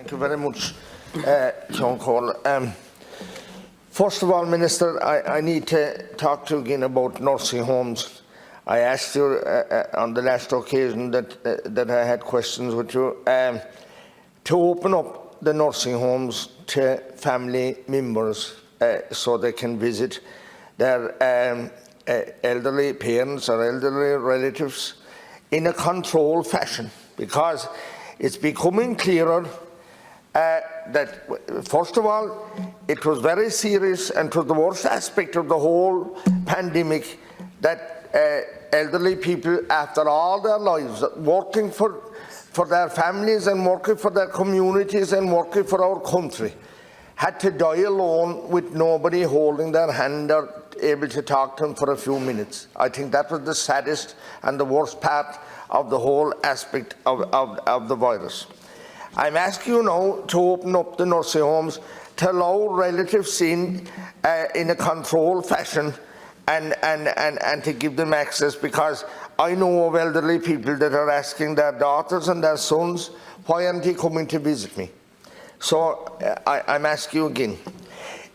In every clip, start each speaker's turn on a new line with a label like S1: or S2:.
S1: Thank you very much, John Cole. First of all, Minister, I need to talk to you again about nursing homes. I asked you on the last occasion that I had questions with you to open up the nursing homes to family members so they can visit their elderly parents or elderly relatives in a controlled fashion, because it's becoming clearer that, first of all, it was very serious and it was the worst aspect of the whole pandemic that elderly people, after all their lives, working for their families and working for their communities and working for our country, had to die alone with nobody holding their hand or able to talk to them for a few minutes. I think that was the saddest and the worst part of the whole aspect of the virus. I'm asking you now to open up the nursing homes to allow relatives in a controlled fashion and to give them access, because I know of elderly people that are asking their daughters and their sons, why aren't they coming to visit me? So I'm asking you again.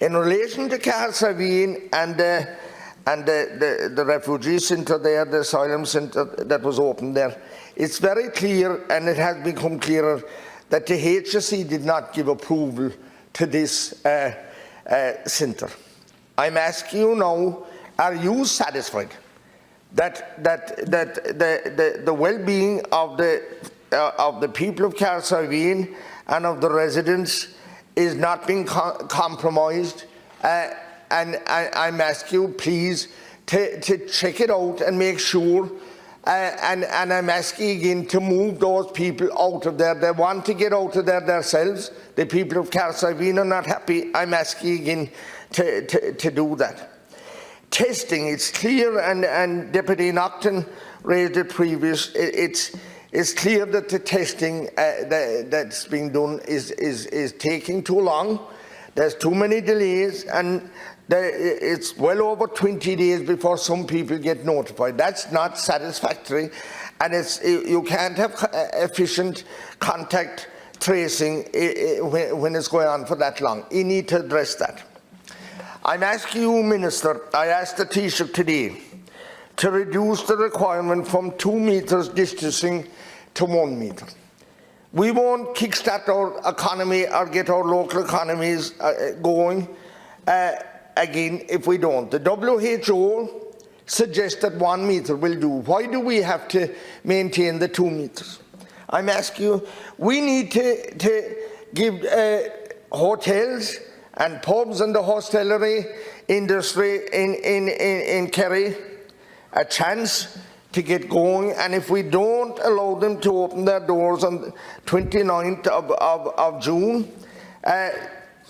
S1: In relation to Carlsavine and the refugee centre there, the asylum centre that was opened there, it's very clear, and it has become clearer, that the HSE did not give approval to this centre. I'm asking you now, are you satisfied that the well-being of the people of Carlsavine and of the residents is not being compromised? And I'm asking you, please, to check it out and make sure. And I'm asking again to move those people out of there. They want to get out of there themselves. The people of Carlsavine are not happy. I'm asking again to do that. Testing, it's clear, and Deputy Naughton raised it previous. It's clear that the testing that's being done is taking too long. There's too many delays, and it's well over 20 days before some people get notified. That's not satisfactory, and you can't have efficient contact tracing when it's going on for that long. You need to address that. I'm asking you, Minister, I asked the Taoiseach today to reduce the requirement from 2 metres distancing to 1 metre. We won't kickstart our economy or get our local economies going again if we don't. The WHO suggests that 1 metre will do. Why do we have to maintain the 2 metres? I'm asking you, we need to give hotels and pubs and the hostelry industry in Kerry a chance to get going, and if we don't allow them to open their doors on the 29th of June,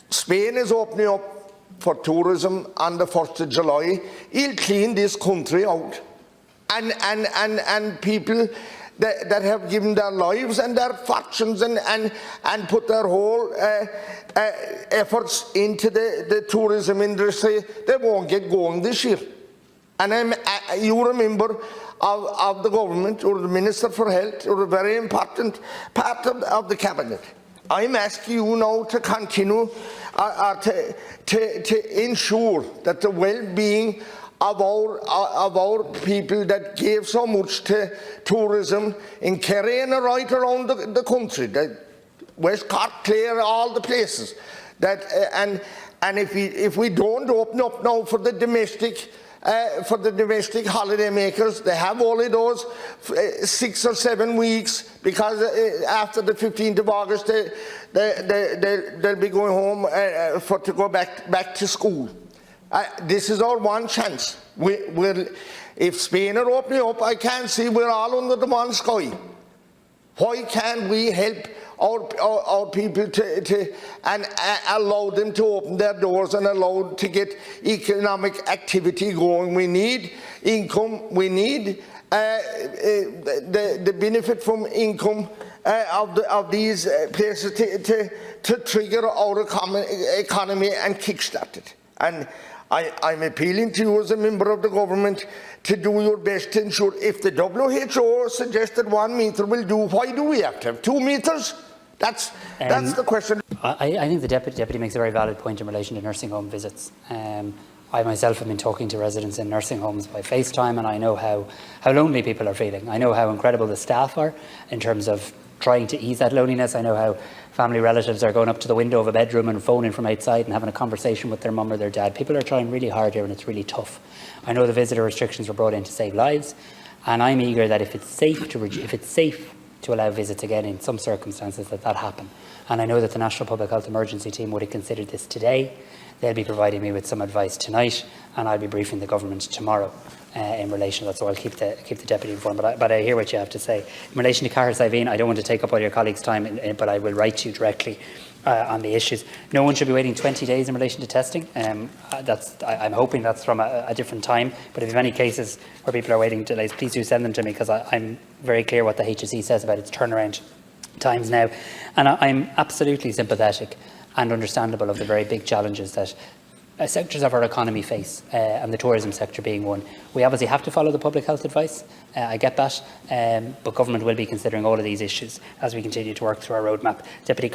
S1: Spain is opening up for tourism on the 1st of July. He'll clean this country out, and people that have given their lives and their fortunes and put their whole efforts into the tourism industry, they won't get going this year. And you remember of the government, or the Minister for Health, or a very important part of the cabinet. I'm asking you now to continue to ensure that the well-being of our people that gave so much to tourism in Kerry and right around the country, that West Cork, Clare, all the places, that and if we don't open up now for the domestic holiday makers, they have only those 6 or 7 weeks, because after the 15th of August they'll be going home to go back to school. This is our one chance. If Spain are opening up, I can't see we're all under the one sky. Why can't we help our people and allow them to open their doors and allow to get economic activity going? We need income. We need the benefit from income of these places to trigger our economy and kickstart it. And I'm appealing to you as a member of the government to do your best to ensure, if the WHO suggested 1 metre will do, why do we have to have 2 metres? That's the question.
S2: I think the deputy makes a very valid point in relation to nursing home visits. I myself have been talking to residents in nursing homes by FaceTime, and I know how lonely people are feeling. I know how incredible the staff are in terms of trying to ease that loneliness. I know how family relatives are going up to the window of a bedroom and phoning from outside and having a conversation with their mum or their dad. People are trying really hard here, and it's really tough. I know the visitor restrictions were brought in to save lives, and I'm eager that if it's safe to allow visits again in some circumstances, that happen. And I know that the National Public Health Emergency Team would have considered this today. They'll be providing me with some advice tonight, and I'll be briefing the government tomorrow in relation to that. So I'll keep the deputy informed. But I hear what you have to say in relation to Carys Iveen. I don't want to take up all your colleagues' time, but I will write to you directly on the issues. No one should be waiting 20 days in relation to testing. I'm hoping that's from a different time. But if you have any cases where people are waiting delays, please do send them to me, because I'm very clear what the HSE says about its turnaround times now. And I'm absolutely sympathetic and understandable of the very big challenges that sectors of our economy face, and the tourism sector being one. We obviously have to follow the public health advice, I get that, but government will be considering all of these issues as we continue to work through our roadmap. Deputy